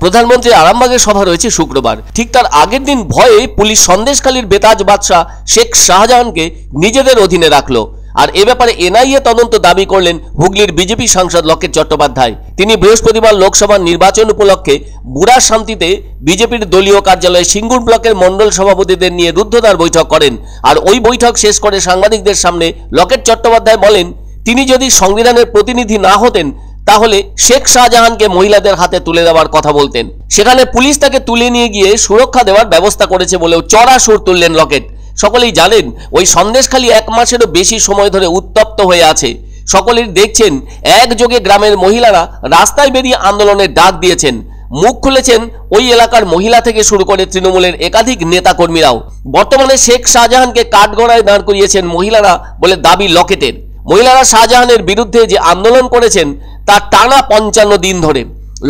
প্রধানমন্ত্রী আরামবাগে সভা রয়েছে শুক্রবার। ঠিক তার আগের দিন ভয়ে পুলিশ সন্দেশখালীর বেতাজ বাদশাহ শেখ শাহজাহানকে নিজেদের অধীনে রাখলো। আর এ ব্যাপারে এনআইএ তদন্ত দাবি করলেন হুগলির বিজেপি সাংসদ লকেট চট্টোপাধ্যায়। তিনি বৃহস্পতিবার লোকসভা নির্বাচন উপলক্ষে বুড়ার শান্তিতে বিজেপির দলীয় কার্যালয়ে সিঙ্গুর ব্লকের মণ্ডল সভাপতিদের নিয়ে রুদ্ধদ্বার বৈঠক করেন। আর ওই বৈঠক শেষ করে সাংবাদিকদের সামনে লকেট চট্টোপাধ্যায় বলেন, তিনি যদি সংবিধানের প্রতিনিধি না হতেন তাহলে শেখ শাহজাহানকে মহিলাদের হাতে তুলে দেওয়ার কথা বলতেন। সেখানে পুলিশ তাকে তুলে নিয়ে গিয়ে সুরক্ষা দেওয়ার ব্যবস্থা করেছে বলেও চড়া সুর তুললেন লকেট। সকলেই জানেন ওই সন্দেশখালী 1 মাসেরও বেশি সময় ধরে উত্তপ্ত হয়ে আছে। সকলেই দেখছেন একযোগে গ্রামের মহিলারা রাস্তায় বেরিয়ে আন্দোলনের ডাক দিয়েছেন। মুখ খুলেছেন ওই এলাকার মহিলা থেকে শুরু করে তৃণমূলের একাধিক নেতাকর্মীরাও। বর্তমানে শেখ শাহজাহানকে কাঠগড়ায় দাঁড় করিয়েছেন মহিলারা বলে দাবি লকেটের। মহিলারা শাহজাহানের বিরুদ্ধে যে আন্দোলন করেছেন তা টানা 55 দিন ধরে।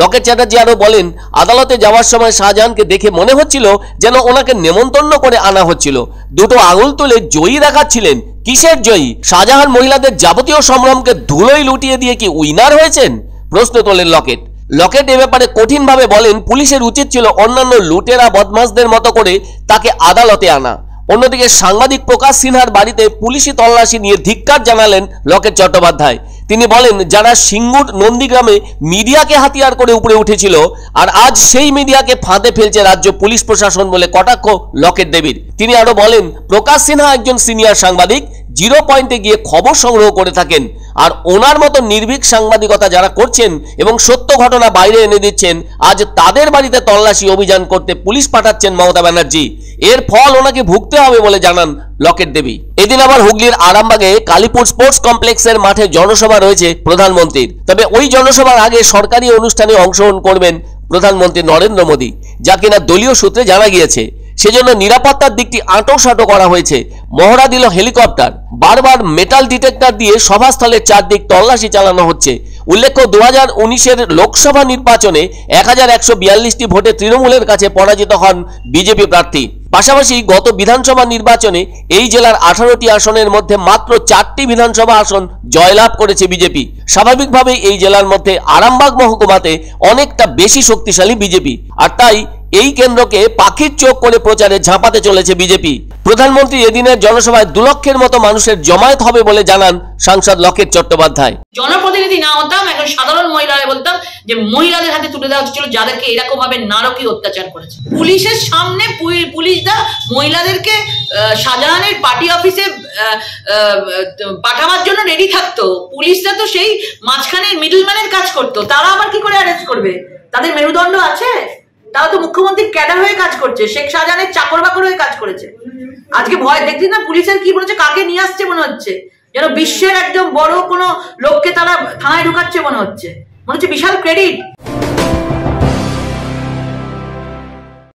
লকেট চ্যাটার্জি আরো বলেন, আদালতে যাওয়ার সময় শাহজাহানকে দেখে মনে হচ্ছিল যেন ওনাকে নেমন্তন্ন করে আনা হচ্ছিল। দুটো আঙুল তুলে জয়ী দেখাচ্ছিলেন। কিসের জয়ী? শাহজাহান মহিলাদের যাবতীয় সংগ্রামকে ধুলোয় লুটিয়ে দিয়ে কি উইনার হয়েছেন? প্রশ্ন তোলেন লকেট। লকেট এ ব্যাপারে কঠিনভাবে বলেন, পুলিশের উচিত ছিল অন্যান্য লুটেরা বদমাশদের মতো করে তাকে আদালতে আনা। অন্যদিকে সাংবাদিক প্রকাশ সিনহার বাড়িতে পুলিশি তল্লাশি নিয়ে ধিক্কার জানালেন লকেট চট্টোপাধ্যায়। তিনি বলেন, যারা সিঙ্গুর নন্দীগ্রামে মিডিয়াকে হাতিয়ার করে উপরে উঠেছিল আর আজ সেই মিডিয়াকে ফাঁদে ফেলছে রাজ্য পুলিশ প্রশাসন বলে কটাক্ষ লকেট দেবীর। তিনি আরো বলেন, প্রকাশ সিনহা একজন সিনিয়র সাংবাদিক, 0 পয়েন্টে গিয়ে খবর সংগ্রহ করে থাকেন। আর ওনার মতো নির্ভীক সাংবাদিকতা যারা করছেন এবং সত্য ঘটনা বাইরে এনে দিচ্ছেন, আজ তাদের বাড়িতে তল্লাশি অভিযান করতে পুলিশ পাঠাচ্ছেন মমতা ব্যানার্জি। এর ফল ওনাকে ভুগতে হবে বলে জানান লকেট দেবী। এদিন আবার হুগলির আরামবাগে কালীপুর স্পোর্টস কমপ্লেক্সের মাঠে জনসভা রয়েছে প্রধানমন্ত্রীর। তবে ওই জনসভার আগে সরকারি অনুষ্ঠানে অংশগ্রহণ করবেন প্রধানমন্ত্রী নরেন্দ্র মোদী, যা কিনা দলীয় সূত্রে জানা গিয়েছে। সেজন্য নিরাপত্তার দিকটি আঁটোসাঁটো করা হয়েছে। মহড়া দিল হেলিকপ্টার। বারবার মেটাল ডিটেক্টর দিয়ে সভাস্থলের চারদিক তল্লাশি চালানো হচ্ছে। উল্লেখ্য, 2019-এর লোকসভা নির্বাচনে 1142টি ভোটে তৃণমূলের কাছে পরাজিত হন বিজেপি প্রার্থী। পাশাপাশি গত বিধানসভা নির্বাচনে এই জেলার 18টি আসনের মধ্যে মাত্র 4টি বিধানসভা আসন জয়লাভ করেছে বিজেপি। স্বাভাবিকভাবেই এই জেলার মধ্যে আরামবাগ মহকুমাতে অনেকটা বেশি শক্তিশালী বিজেপি। আর তাই এই কেন্দ্রকে পাখির চোখ করে প্রচারে ঝাঁপাতে চলেছে বিজেপি। প্রধানমন্ত্রী এদিনের জনসভায় 2 লক্ষের মতো মানুষের জমায়েত হবে বলে জানান সাংসদ লকেট চট্টোপাধ্যায়। জনপ্রতিনিধি না হতাম, এখন সাধারণ মহিলারা বলতাম যে মহিলাদের হাতে তুলে দেওয়া হচ্ছিল যাদেরকে এরকম ভাবে নারকীয় অত্যাচার করেছে। পুলিশের সামনে পুলিশরা মহিলাদেরকে শাহজাহানের পার্টি অফিসে পাঠাবার জন্য রেডি থাকতো। পুলিশরা তো সেই মাঝখানে মিডলম্যানের কাজ করতো। তারা আবার কি করে অ্যারেস্ট করবে? তাদের মেরুদণ্ড আছে? তারা তো মুখ্যমন্ত্রীর ক্যাডার হয়ে কাজ করছে, শেখ শাহজাহানের চাকর বাকর হয়ে কাজ করেছে। আজকে ভয় দেখছিস না পুলিশের কি বলেছে, কাকে নিয়ে আসছে মনে হচ্ছে যেন বিশ্বের একদম বড় কোনো লোককে তারা থানায় ঢুকাচ্ছে মনে হচ্ছে বিশাল ক্রেডিট।